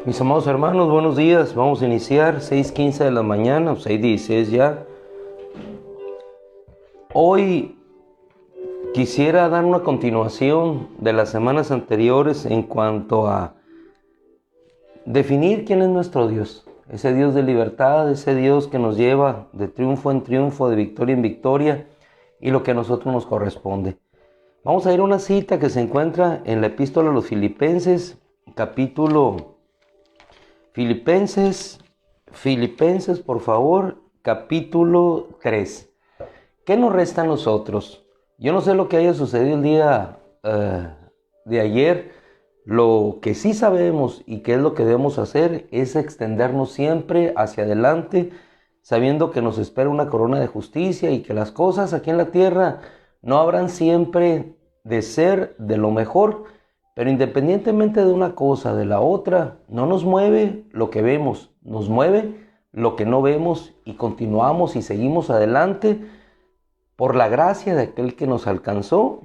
Mis amados hermanos, buenos días. Vamos a iniciar 6:15 de la mañana, 6:16 ya. Hoy quisiera dar una continuación de las semanas anteriores en cuanto a definir quién es nuestro Dios. Ese Dios de libertad, ese Dios que nos lleva de triunfo en triunfo, de victoria en victoria, y lo que a nosotros nos corresponde. Vamos a ir a una cita que se encuentra en la epístola a los Filipenses, Filipenses, por favor, capítulo 3. ¿Qué nos resta a nosotros? Yo no sé lo que haya sucedido el día de ayer. Lo que sí sabemos y que es lo que debemos hacer es extendernos siempre hacia adelante, sabiendo que nos espera una corona de justicia y que las cosas aquí en la tierra no habrán siempre de ser de lo mejor. Pero independientemente de una cosa, de la otra, no nos mueve lo que vemos, nos mueve lo que no vemos y continuamos y seguimos adelante por la gracia de aquel que nos alcanzó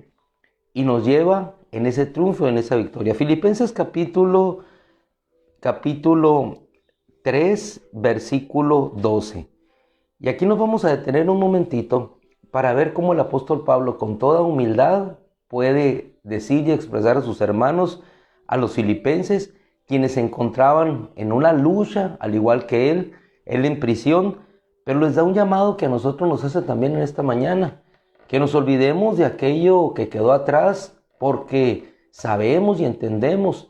y nos lleva en ese triunfo, en esa victoria. Filipenses capítulo 3, versículo 12. Y aquí nos vamos a detener un momentito para ver cómo el apóstol Pablo con toda humildad puede decir y expresar a sus hermanos, a los filipenses, quienes se encontraban en una lucha, al igual que él en prisión, pero les da un llamado que a nosotros nos hace también en esta mañana, que nos olvidemos de aquello que quedó atrás, porque sabemos y entendemos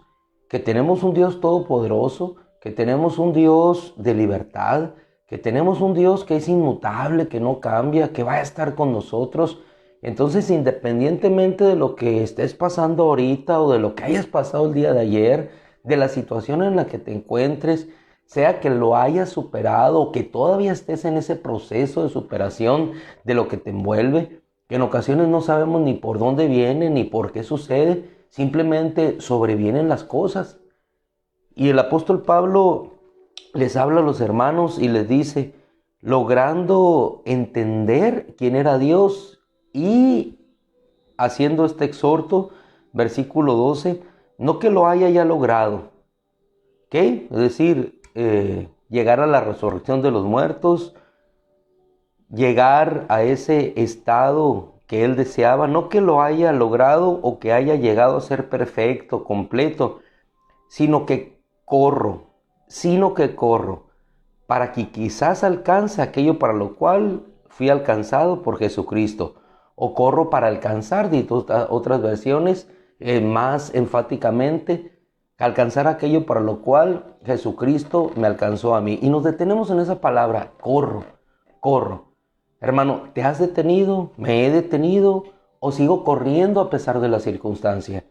que tenemos un Dios todopoderoso, que tenemos un Dios de libertad, que tenemos un Dios que es inmutable, que no cambia, que va a estar con nosotros. Entonces, independientemente de lo que estés pasando ahorita o de lo que hayas pasado el día de ayer, de la situación en la que te encuentres, sea que lo hayas superado o que todavía estés en ese proceso de superación de lo que te envuelve, que en ocasiones no sabemos ni por dónde viene ni por qué sucede, simplemente sobrevienen las cosas. Y el apóstol Pablo les habla a los hermanos y les dice, logrando entender quién era Dios, y haciendo este exhorto, versículo 12, no que lo haya ya logrado, ¿ok? Es decir, llegar a la resurrección de los muertos, llegar a ese estado que él deseaba, no que lo haya logrado o que haya llegado a ser perfecto, completo, sino que corro, para que quizás alcance aquello para lo cual fui alcanzado por Jesucristo. O corro para alcanzar, de otras versiones, más enfáticamente, alcanzar aquello para lo cual Jesucristo me alcanzó a mí. Y nos detenemos en esa palabra, corro. Hermano, ¿te has detenido? ¿Me he detenido? ¿O sigo corriendo a pesar de la circunstancia?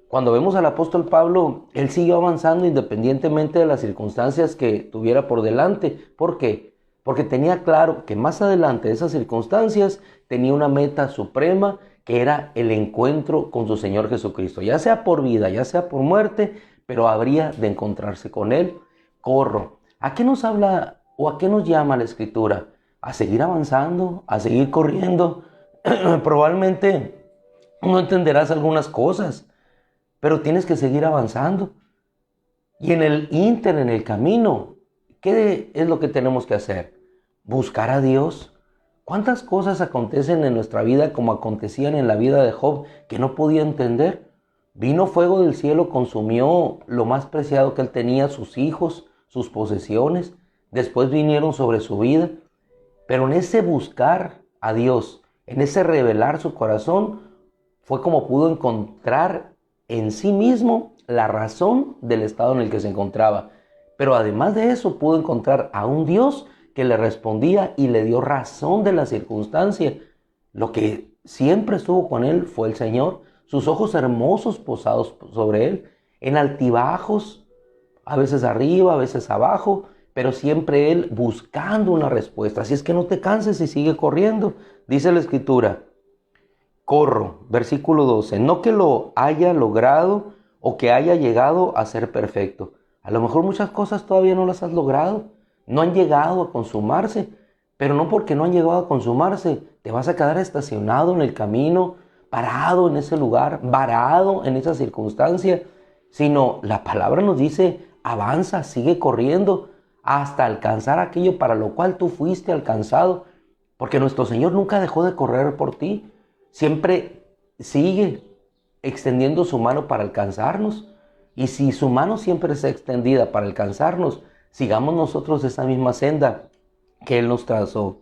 Cuando vemos al apóstol Pablo, él siguió avanzando independientemente de las circunstancias que tuviera por delante. ¿Por qué? Porque tenía claro que más adelante de esas circunstancias tenía una meta suprema, que era el encuentro con su Señor Jesucristo. Ya sea por vida, ya sea por muerte, pero habría de encontrarse con Él. Corro. ¿A qué nos habla o a qué nos llama la Escritura? A seguir avanzando, a seguir corriendo. Probablemente no entenderás algunas cosas, pero tienes que seguir avanzando. Y en el camino, ¿qué es lo que tenemos que hacer? Buscar a Dios. ¿Cuántas cosas acontecen en nuestra vida como acontecían en la vida de Job que no podía entender? Vino fuego del cielo, consumió lo más preciado que él tenía, sus hijos, sus posesiones. Después vinieron sobre su vida. Pero en ese buscar a Dios, en ese revelar su corazón, fue como pudo encontrar en sí mismo la razón del estado en el que se encontraba. Pero además de eso, pudo encontrar a un Dios que le respondía y le dio razón de la circunstancia. Lo que siempre estuvo con él fue el Señor, sus ojos hermosos posados sobre él, en altibajos, a veces arriba, a veces abajo, pero siempre él buscando una respuesta. Así es que no te canses y sigue corriendo. Dice la Escritura, corro, versículo 12, no que lo haya logrado o que haya llegado a ser perfecto. A lo mejor muchas cosas todavía no las has logrado, no han llegado a consumarse, pero no porque no han llegado a consumarse, te vas a quedar estacionado en el camino, parado en ese lugar, varado en esa circunstancia, sino la palabra nos dice, avanza, sigue corriendo hasta alcanzar aquello para lo cual tú fuiste alcanzado, porque nuestro Señor nunca dejó de correr por ti, siempre sigue extendiendo su mano para alcanzarnos. Y si su mano siempre está extendida para alcanzarnos, sigamos nosotros esa misma senda que Él nos trazó.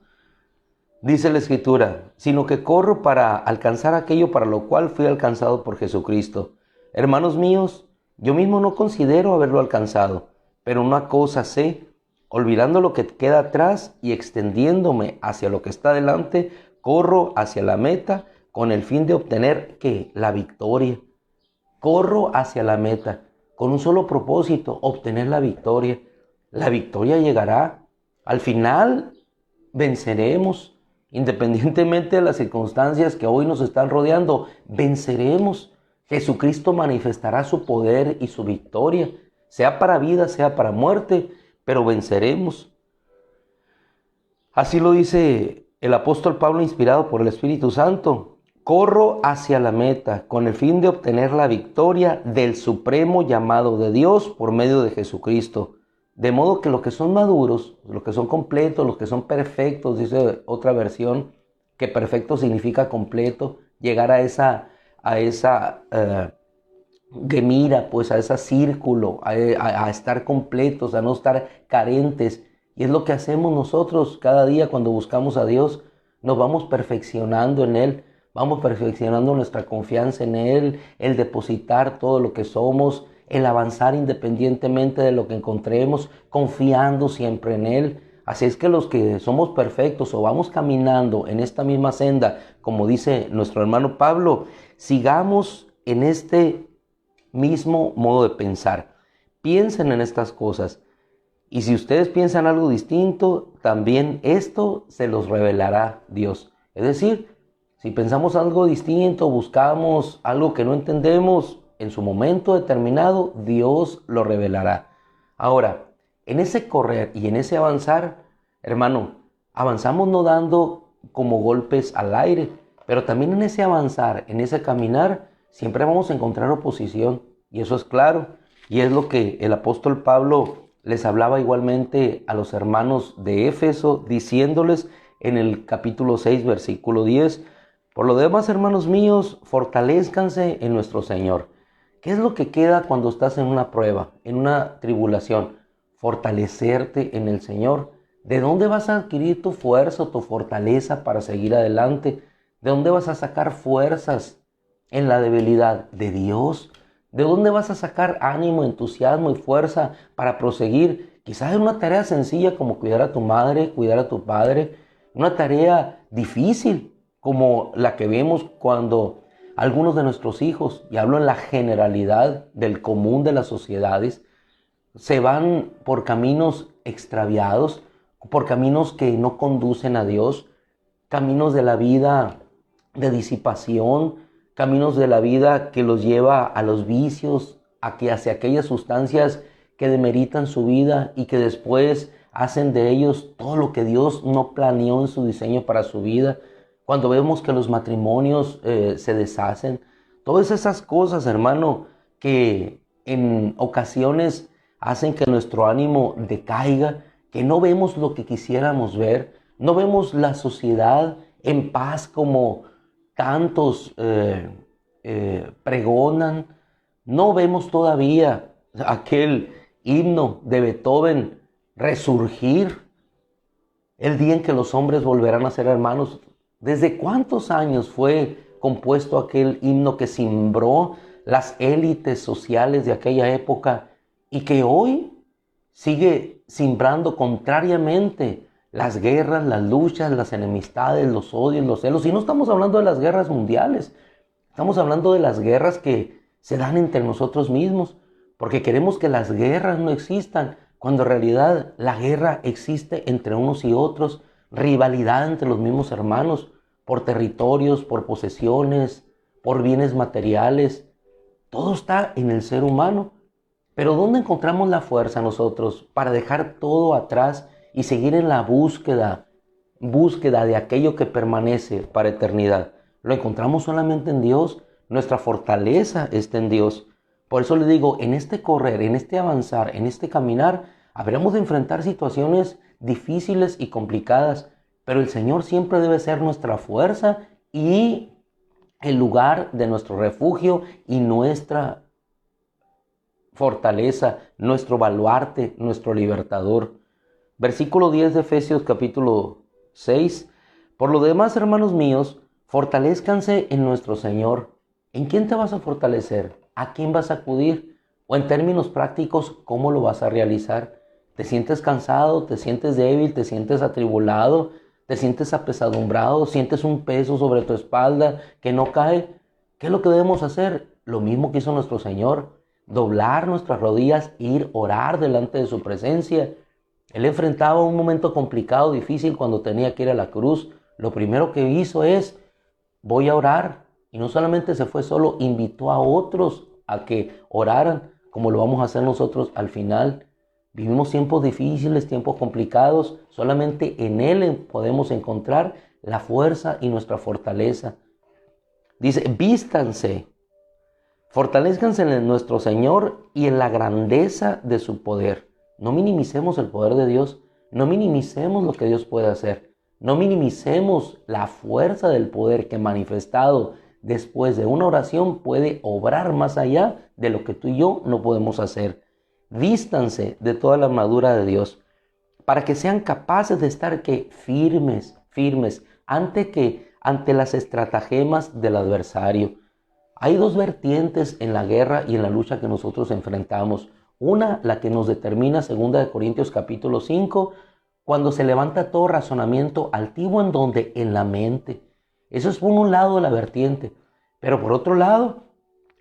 Dice la Escritura, sino que corro para alcanzar aquello para lo cual fui alcanzado por Jesucristo. Hermanos míos, yo mismo no considero haberlo alcanzado, pero una cosa sé, olvidando lo que queda atrás y extendiéndome hacia lo que está delante, corro hacia la meta con el fin de obtener, ¿qué? La victoria. Corro hacia la meta con un solo propósito, obtener la victoria. La victoria llegará. Al final venceremos. Independientemente de las circunstancias que hoy nos están rodeando, venceremos. Jesucristo manifestará su poder y su victoria, sea para vida, sea para muerte, pero venceremos. Así lo dice el apóstol Pablo, inspirado por el Espíritu Santo. Corro hacia la meta con el fin de obtener la victoria del supremo llamado de Dios por medio de Jesucristo. De modo que los que son maduros, los que son completos, los que son perfectos, dice otra versión, que perfecto significa completo, llegar a esa gemira, pues a ese círculo, a estar completos, a no estar carentes. Y es lo que hacemos nosotros cada día cuando buscamos a Dios. Nos vamos perfeccionando en Él, vamos perfeccionando nuestra confianza en Él, el depositar todo lo que somos, el avanzar independientemente de lo que encontremos, confiando siempre en Él. Así es que los que somos perfectos o vamos caminando en esta misma senda, como dice nuestro hermano Pablo, sigamos en este mismo modo de pensar. Piensen en estas cosas. Y si ustedes piensan algo distinto, también esto se los revelará Dios. Es decir, si pensamos algo distinto, buscamos algo que no entendemos, en su momento determinado, Dios lo revelará. Ahora, en ese correr y en ese avanzar, hermano, avanzamos no dando como golpes al aire, pero también en ese avanzar, en ese caminar, siempre vamos a encontrar oposición. Y eso es claro. Y es lo que el apóstol Pablo les hablaba igualmente a los hermanos de Éfeso, diciéndoles en el capítulo 6, versículo 10, por lo demás, hermanos míos, fortalézcanse en nuestro Señor. ¿Qué es lo que queda cuando estás en una prueba, en una tribulación? Fortalecerte en el Señor. ¿De dónde vas a adquirir tu fuerza, tu fortaleza para seguir adelante? ¿De dónde vas a sacar fuerzas en la debilidad? ¿De Dios? ¿De dónde vas a sacar ánimo, entusiasmo y fuerza para proseguir? Quizás en una tarea sencilla como cuidar a tu madre, cuidar a tu padre. Una tarea difícil como la que vemos cuando algunos de nuestros hijos, y hablo en la generalidad del común de las sociedades, se van por caminos extraviados, por caminos que no conducen a Dios, caminos de la vida de disipación, caminos de la vida que los lleva a los vicios, hacia aquellas sustancias que demeritan su vida y que después hacen de ellos todo lo que Dios no planeó en su diseño para su vida. Cuando vemos que los matrimonios se deshacen, todas esas cosas, hermano, que en ocasiones hacen que nuestro ánimo decaiga, que no vemos lo que quisiéramos ver, no vemos la sociedad en paz como tantos pregonan, no vemos todavía aquel himno de Beethoven resurgir el día en que los hombres volverán a ser hermanos. ¿Desde cuántos años fue compuesto aquel himno que cimbró las élites sociales de aquella época y que hoy sigue cimbrando contrariamente las guerras, las luchas, las enemistades, los odios, los celos? Y no estamos hablando de las guerras mundiales, estamos hablando de las guerras que se dan entre nosotros mismos, porque queremos que las guerras no existan, cuando en realidad la guerra existe entre unos y otros, rivalidad entre los mismos hermanos, por territorios, por posesiones, por bienes materiales. Todo está en el ser humano. Pero ¿dónde encontramos la fuerza nosotros para dejar todo atrás y seguir en la búsqueda de aquello que permanece para eternidad? Lo encontramos solamente en Dios. Nuestra fortaleza está en Dios. Por eso le digo, en este correr, en este avanzar, en este caminar, habremos de enfrentar situaciones difíciles y complicadas, pero el Señor siempre debe ser nuestra fuerza y el lugar de nuestro refugio y nuestra fortaleza, nuestro baluarte, nuestro libertador. Versículo 10 de Efesios capítulo 6. Por lo demás, hermanos míos, fortalezcanse en nuestro Señor. ¿En quién te vas a fortalecer? ¿A quién vas a acudir? O en términos prácticos, ¿cómo lo vas a realizar? ¿Te sientes cansado? ¿Te sientes débil? ¿Te sientes atribulado? ¿Te sientes apesadumbrado? ¿Sientes un peso sobre tu espalda que no cae? ¿Qué es lo que debemos hacer? Lo mismo que hizo nuestro Señor. Doblar nuestras rodillas e ir a orar delante de su presencia. Él enfrentaba un momento complicado, difícil cuando tenía que ir a la cruz. Lo primero que hizo es, voy a orar. Y no solamente se fue solo, invitó a otros a que oraran, como lo vamos a hacer nosotros al final. Vivimos tiempos difíciles, tiempos complicados. Solamente en Él podemos encontrar la fuerza y nuestra fortaleza. Dice, vístanse, fortalezcanse en nuestro Señor y en la grandeza de su poder. No minimicemos el poder de Dios, no minimicemos lo que Dios puede hacer, no minimicemos la fuerza del poder que manifestado después de una oración puede obrar más allá de lo que tú y yo no podemos hacer. Vístanse de toda la armadura de Dios para que sean capaces de estar firmes ante las estratagemas del adversario. Hay dos vertientes en la guerra y en la lucha que nosotros enfrentamos. Una, la que nos determina 2 Corintios capítulo 5, cuando se levanta todo razonamiento altivo en donde en la mente. Eso es por un lado de la vertiente. Pero por otro lado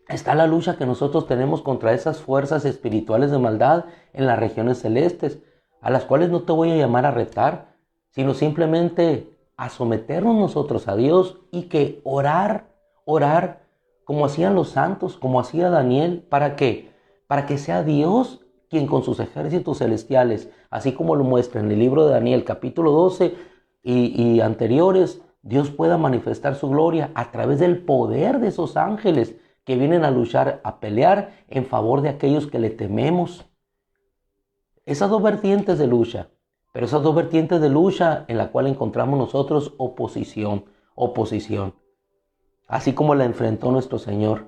está la lucha que nosotros tenemos contra esas fuerzas espirituales de maldad en las regiones celestes, a las cuales no te voy a llamar a retar, sino simplemente a someternos nosotros a Dios y que orar como hacían los santos, como hacía Daniel. ¿Para qué? Para que sea Dios quien con sus ejércitos celestiales, así como lo muestra en el libro de Daniel capítulo 12 y anteriores, Dios pueda manifestar su gloria a través del poder de esos ángeles que vienen a luchar, a pelear en favor de aquellos que le tememos. Esas dos vertientes de lucha, pero esas dos vertientes de lucha en la cual encontramos nosotros oposición. Así como la enfrentó nuestro Señor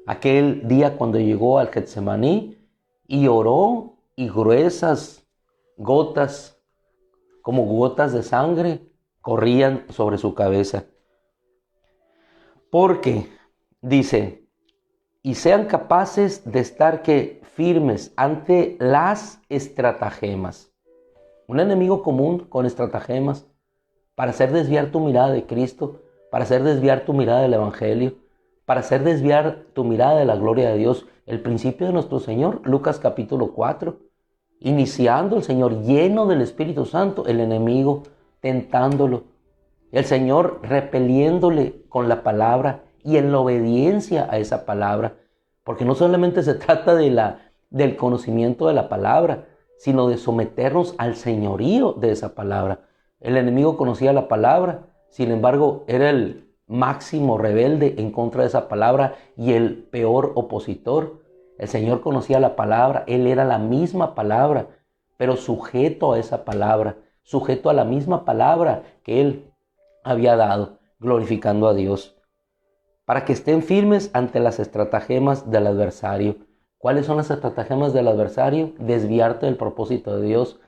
aquel día cuando llegó al Getsemaní y oró y gruesas gotas, como gotas de sangre, corrían sobre su cabeza. Porque, dice, y sean capaces de estar firmes ante las estratagemas. Un enemigo común con estratagemas para hacer desviar tu mirada de Cristo, para hacer desviar tu mirada del Evangelio, para hacer desviar tu mirada de la gloria de Dios. El principio de nuestro Señor, Lucas capítulo 4, iniciando el Señor lleno del Espíritu Santo, el enemigo tentándolo, el Señor repeliéndole con la palabra y en la obediencia a esa palabra, porque no solamente se trata del conocimiento de la palabra, sino de someternos al señorío de esa palabra. El enemigo conocía la palabra, sin embargo, era el máximo rebelde en contra de esa palabra y el peor opositor. El Señor conocía la palabra, Él era la misma palabra, pero sujeto a esa palabra, sujeto a la misma palabra que Él había dado, glorificando a Dios, para que estén firmes ante las estratagemas del adversario. ¿Cuáles son las estratagemas del adversario? Desviarte del propósito de Dios.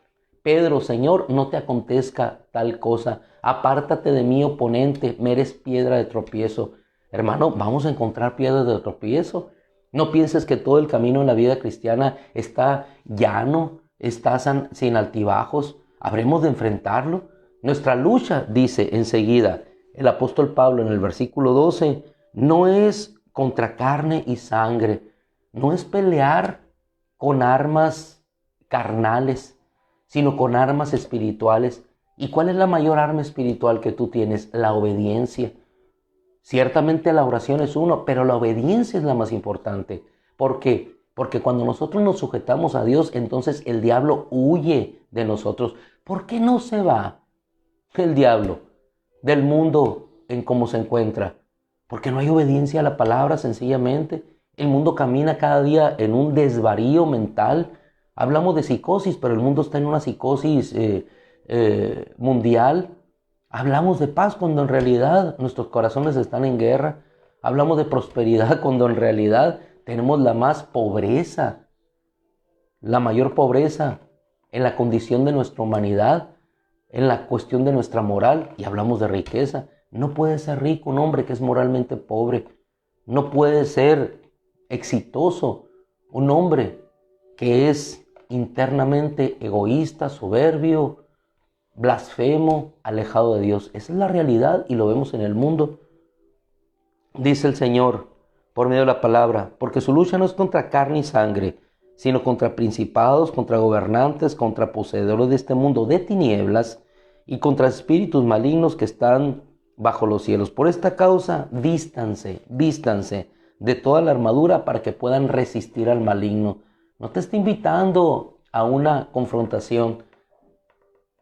Pedro, Señor, no te acontezca tal cosa. Apártate de mí, oponente, me eres piedra de tropiezo. Hermano, vamos a encontrar piedras de tropiezo. No pienses que todo el camino en la vida cristiana está llano, está sin altibajos. Habremos de enfrentarlo. Nuestra lucha, dice enseguida el apóstol Pablo en el versículo 12, no es contra carne y sangre, no es pelear con armas carnales, sino con armas espirituales. ¿Y cuál es la mayor arma espiritual que tú tienes? La obediencia. Ciertamente la oración es uno, pero la obediencia es la más importante. ¿Por qué? Porque cuando nosotros nos sujetamos a Dios, entonces el diablo huye de nosotros. ¿Por qué no se va el diablo del mundo en cómo se encuentra? Porque no hay obediencia a la palabra, sencillamente. El mundo camina cada día en un desvarío mental. Hablamos de psicosis, pero el mundo está en una psicosis mundial. Hablamos de paz cuando en realidad nuestros corazones están en guerra. Hablamos de prosperidad cuando en realidad tenemos la más pobreza, la mayor pobreza en la condición de nuestra humanidad, en la cuestión de nuestra moral. Y hablamos de riqueza. No puede ser rico un hombre que es moralmente pobre. No puede ser exitoso un hombre que es internamente egoísta, soberbio, blasfemo, alejado de Dios. Esa es la realidad y lo vemos en el mundo. Dice el Señor por medio de la palabra, porque su lucha no es contra carne y sangre, sino contra principados, contra gobernantes, contra poseedores de este mundo de tinieblas y contra espíritus malignos que están bajo los cielos. Por esta causa, vístanse de toda la armadura para que puedan resistir al maligno. No te está invitando a una confrontación,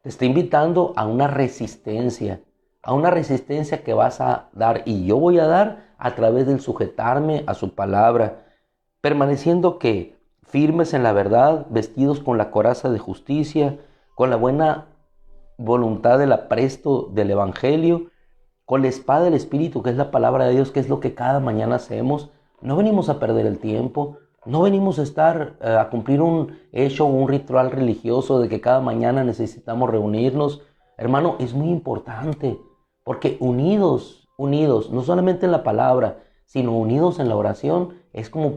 te está invitando a una resistencia que vas a dar y yo voy a dar a través del sujetarme a su palabra, permaneciendo que firmes en la verdad, vestidos con la coraza de justicia, con la buena voluntad del apresto del evangelio, con la espada del Espíritu, que es la palabra de Dios, que es lo que cada mañana hacemos. No venimos a perder el tiempo, no venimos a estar a cumplir un hecho o un ritual religioso de que cada mañana necesitamos reunirnos. Hermano, es muy importante, porque unidos, no solamente en la palabra, sino unidos en la oración, es como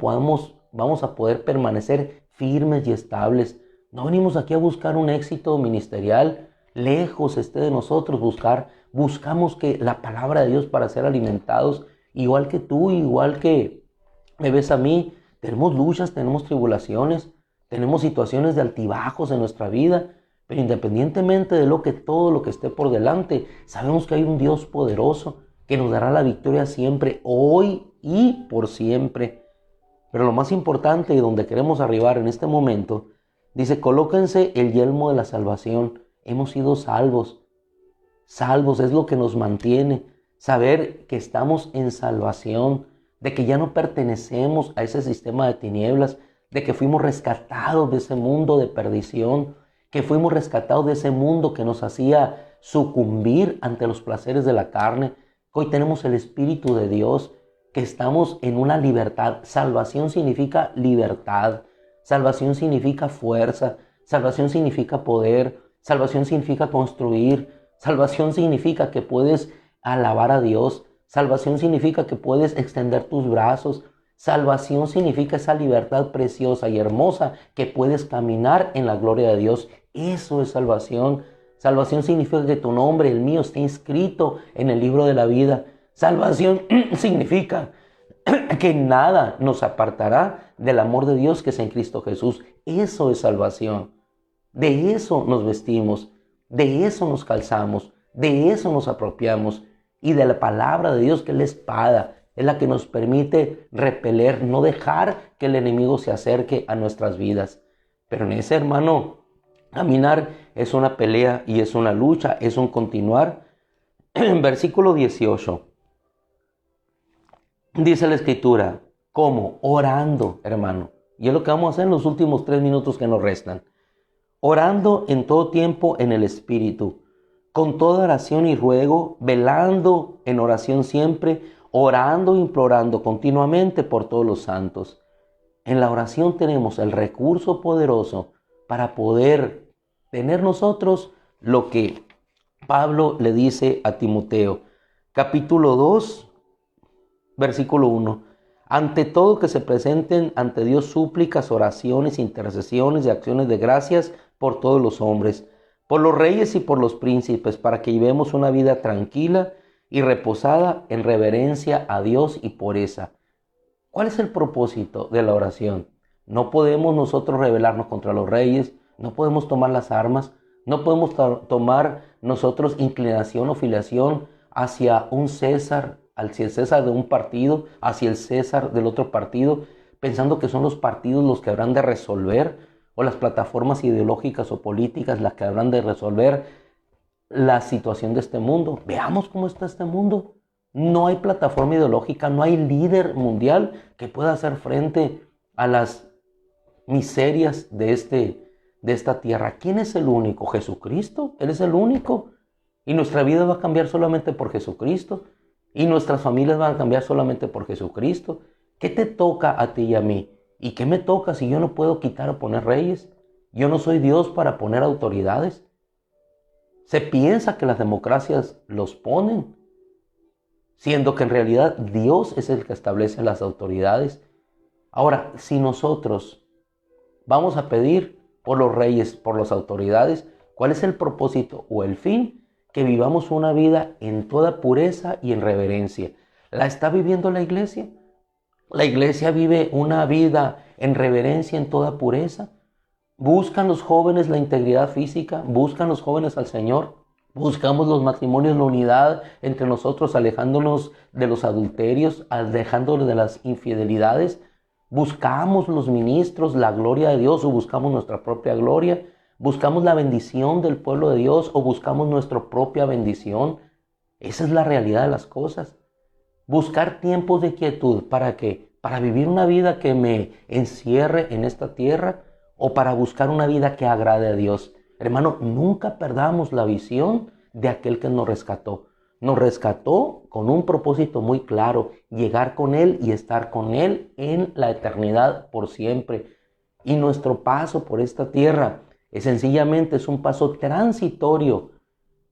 vamos a poder permanecer firmes y estables. No venimos aquí a buscar un éxito ministerial, lejos esté de nosotros buscamos que la palabra de Dios para ser alimentados, igual que tú, igual que me ves a mí, tenemos luchas, tenemos tribulaciones, tenemos situaciones de altibajos en nuestra vida, pero independientemente de todo lo que esté por delante, sabemos que hay un Dios poderoso que nos dará la victoria siempre, hoy y por siempre. Pero lo más importante y donde queremos arribar en este momento, dice, colóquense el yelmo de la salvación. Hemos sido salvos. Salvos es lo que nos mantiene. Saber que estamos en salvación, de que ya no pertenecemos a ese sistema de tinieblas, de que fuimos rescatados de ese mundo de perdición, que fuimos rescatados de ese mundo que nos hacía sucumbir ante los placeres de la carne, que hoy tenemos el Espíritu de Dios, que estamos en una libertad. Salvación significa libertad, salvación significa fuerza, salvación significa poder, salvación significa construir, salvación significa que puedes alabar a Dios, salvación significa que puedes extender tus brazos, salvación significa esa libertad preciosa y hermosa que puedes caminar en la gloria de Dios. Eso es salvación. Salvación significa que tu nombre, el mío, esté inscrito en el libro de la vida. Salvación significa que nada nos apartará del amor de Dios que es en Cristo Jesús. Eso es salvación. De eso nos vestimos, de eso nos calzamos, de eso nos apropiamos y de la palabra de Dios, que es la espada, es la que nos permite repeler, no dejar que el enemigo se acerque a nuestras vidas. Pero en ese, hermano, caminar es una pelea y es una lucha, es un continuar. En versículo 18 dice la Escritura, ¿cómo? Orando, hermano. Y es lo que vamos a hacer en los últimos 3 minutos que nos restan. Orando en todo tiempo en el Espíritu, con toda oración y ruego, velando en oración siempre, orando e implorando continuamente por todos los santos. En la oración tenemos el recurso poderoso para poder tener nosotros lo que Pablo le dice a Timoteo, capítulo 2, versículo 1. Ante todo que se presenten ante Dios súplicas, oraciones, intercesiones y acciones de gracias por todos los hombres, por los reyes y por los príncipes, para que llevemos una vida tranquila y reposada en reverencia a Dios y pureza. ¿Cuál es el propósito de la oración? No podemos nosotros rebelarnos contra los reyes, no podemos tomar las armas, no podemos tomar nosotros inclinación o filiación hacia un César, hacia el César de un partido, hacia el César del otro partido, pensando que son los partidos los que habrán de resolver, o las plataformas ideológicas o políticas las que habrán de resolver la situación de este mundo. Veamos cómo está este mundo. No hay plataforma ideológica, no hay líder mundial que pueda hacer frente a las miserias de esta tierra. ¿Quién es el único? Jesucristo. Él es el único. Y nuestra vida va a cambiar solamente por Jesucristo. Y nuestras familias van a cambiar solamente por Jesucristo. ¿Qué te toca a ti y a mí? ¿Y qué me toca si yo no puedo quitar o poner reyes? Yo no soy Dios para poner autoridades. Se piensa que las democracias los ponen, siendo que en realidad Dios es el que establece las autoridades. Ahora, si nosotros vamos a pedir por los reyes, por las autoridades, ¿cuál es el propósito o el fin? Que vivamos una vida en toda pureza y en reverencia. ¿La está viviendo la iglesia? ¿La iglesia vive una vida en reverencia, en toda pureza? ¿Buscan los jóvenes la integridad física? ¿Buscan los jóvenes al Señor? ¿Buscamos los matrimonios, la unidad entre nosotros, alejándonos de los adulterios, alejándonos de las infidelidades? ¿Buscamos los ministros la gloria de Dios o buscamos nuestra propia gloria? ¿Buscamos la bendición del pueblo de Dios o buscamos nuestra propia bendición? Esa es la realidad de las cosas. Buscar tiempos de quietud, ¿para qué? Para vivir una vida que me encierre en esta tierra o para buscar una vida que agrade a Dios. Hermano, nunca perdamos la visión de aquel que nos rescató. Nos rescató con un propósito muy claro, llegar con Él y estar con Él en la eternidad por siempre. Y nuestro paso por esta tierra sencillamente es un paso transitorio,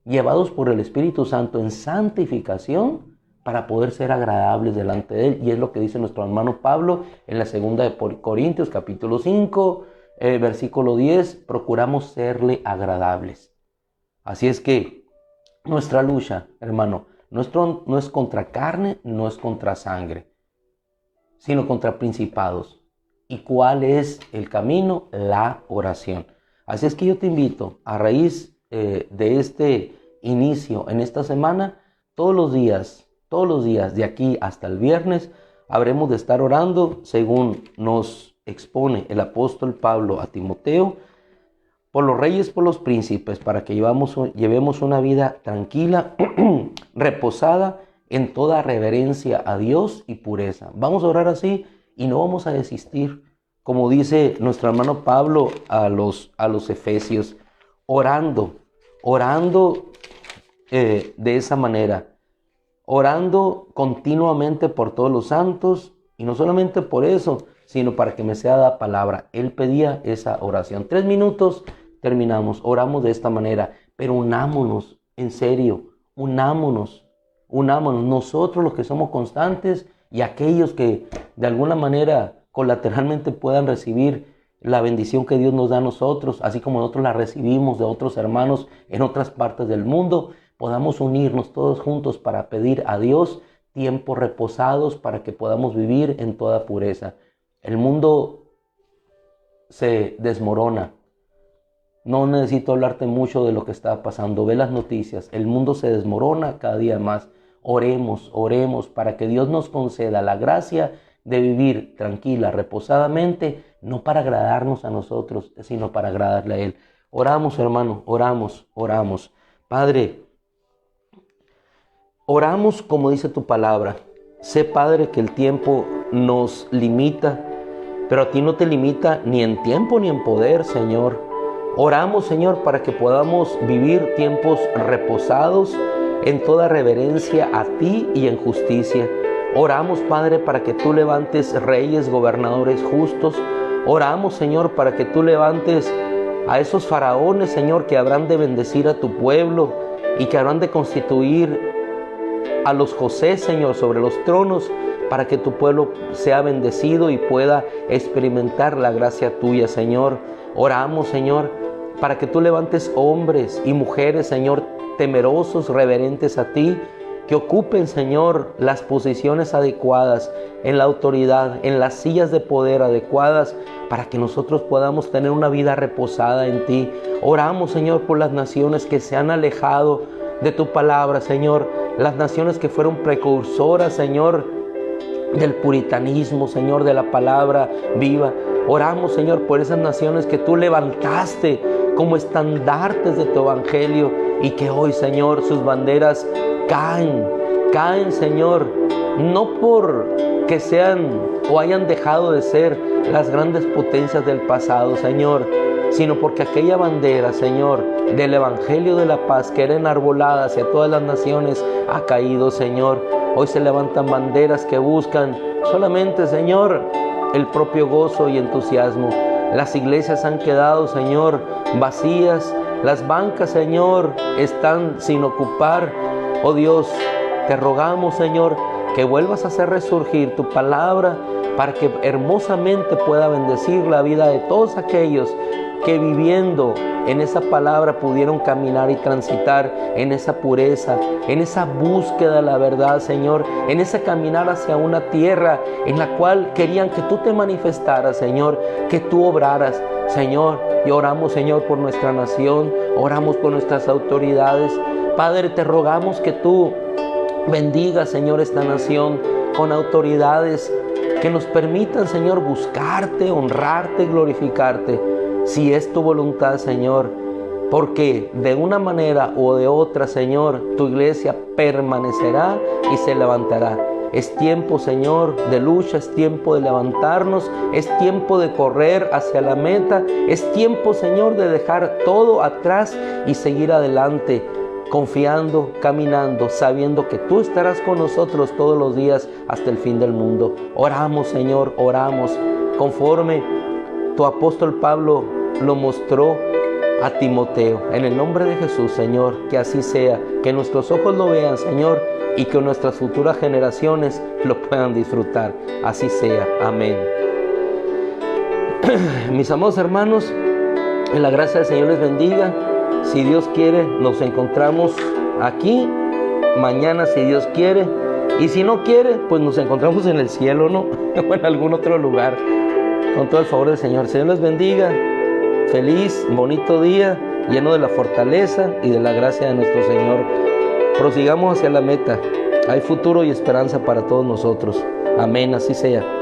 llevados por el Espíritu Santo en santificación para poder ser agradables delante de Él. Y es lo que dice nuestro hermano Pablo en la segunda de Corintios, capítulo 5, versículo 10, procuramos serle agradables. Así es que nuestra lucha, hermano, no es contra carne, no es contra sangre, sino contra principados. ¿Y cuál es el camino? La oración. Así es que yo te invito, a raíz de este inicio en esta semana, todos los días, de aquí hasta el viernes, habremos de estar orando según nos expone el apóstol Pablo a Timoteo, por los reyes, por los príncipes, para que llevemos una vida tranquila, reposada, en toda reverencia a Dios y pureza. Vamos a orar así y no vamos a desistir, como dice nuestro hermano Pablo a los efesios, orando de esa manera, orando continuamente por todos los santos, y no solamente por eso, sino para que me sea dada palabra. Él pedía esa oración. 3 minutos, terminamos. Oramos de esta manera, pero unámonos, en serio, unámonos. Nosotros los que somos constantes y aquellos que de alguna manera colateralmente puedan recibir la bendición que Dios nos da a nosotros, así como nosotros la recibimos de otros hermanos en otras partes del mundo, podamos unirnos todos juntos para pedir a Dios tiempos reposados para que podamos vivir en toda pureza. El mundo se desmorona. No necesito hablarte mucho de lo que está pasando. Ve las noticias. El mundo se desmorona cada día más. Oremos para que Dios nos conceda la gracia de vivir tranquila, reposadamente, no para agradarnos a nosotros, sino para agradarle a Él. Oramos, hermano, oramos. Padre, oramos como dice tu palabra. Sé, Padre, que el tiempo nos limita, pero a ti no te limita ni en tiempo ni en poder, Señor. Oramos, Señor, para que podamos vivir tiempos reposados en toda reverencia a ti y en justicia. Oramos, Padre, para que tú levantes reyes, gobernadores justos. Oramos, Señor, para que tú levantes a esos faraones, Señor, que habrán de bendecir a tu pueblo y que habrán de constituir a los José, Señor, sobre los tronos, para que tu pueblo sea bendecido y pueda experimentar la gracia tuya, Señor. Oramos, Señor, para que tú levantes hombres y mujeres, Señor, temerosos, reverentes a ti, que ocupen, Señor, las posiciones adecuadas en la autoridad, en las sillas de poder adecuadas, para que nosotros podamos tener una vida reposada en ti. Oramos, Señor, por las naciones que se han alejado de tu palabra, Señor, las naciones que fueron precursoras, Señor, del puritanismo, Señor, de la palabra viva. Oramos, Señor, por esas naciones que tú levantaste como estandartes de tu evangelio y que hoy, Señor, sus banderas caen caen, Señor, no porque sean o hayan dejado de ser las grandes potencias del pasado, Señor, sino porque aquella bandera, Señor, del Evangelio de la paz que era enarbolada hacia todas las naciones ha caído, Señor. Hoy se levantan banderas que buscan solamente, Señor, el propio gozo y entusiasmo. Las iglesias han quedado, Señor, vacías. Las bancas, Señor, están sin ocupar. Oh Dios, te rogamos, Señor, que vuelvas a hacer resurgir tu palabra para que hermosamente pueda bendecir la vida de todos aquellos que viviendo en esa palabra pudieron caminar y transitar en esa pureza, en esa búsqueda de la verdad, Señor, en ese caminar hacia una tierra en la cual querían que tú te manifestaras, Señor, que tú obraras, Señor. Y oramos, Señor, por nuestra nación, oramos por nuestras autoridades. Padre, te rogamos que tú bendigas, Señor, esta nación con autoridades que nos permitan, Señor, buscarte, honrarte, glorificarte. Si es tu voluntad, Señor, porque de una manera o de otra, Señor, tu iglesia permanecerá y se levantará. Es tiempo, Señor, de lucha, es tiempo de levantarnos, es tiempo de correr hacia la meta, es tiempo, Señor, de dejar todo atrás y seguir adelante, confiando, caminando, sabiendo que tú estarás con nosotros todos los días hasta el fin del mundo. Oramos, Señor, oramos conforme tu apóstol Pablo lo mostró a Timoteo. En el nombre de Jesús, Señor, que así sea, que nuestros ojos lo vean, Señor, y que nuestras futuras generaciones lo puedan disfrutar. Así sea. Amén. Mis amados hermanos, en la gracia del Señor les bendiga. Si Dios quiere, nos encontramos aquí mañana, si Dios quiere. Y si no quiere, pues nos encontramos en el cielo, ¿no? O en algún otro lugar. Con todo el favor del Señor. Señor les bendiga. Feliz, bonito día, lleno de la fortaleza y de la gracia de nuestro Señor. Prosigamos hacia la meta. Hay futuro y esperanza para todos nosotros. Amén, así sea.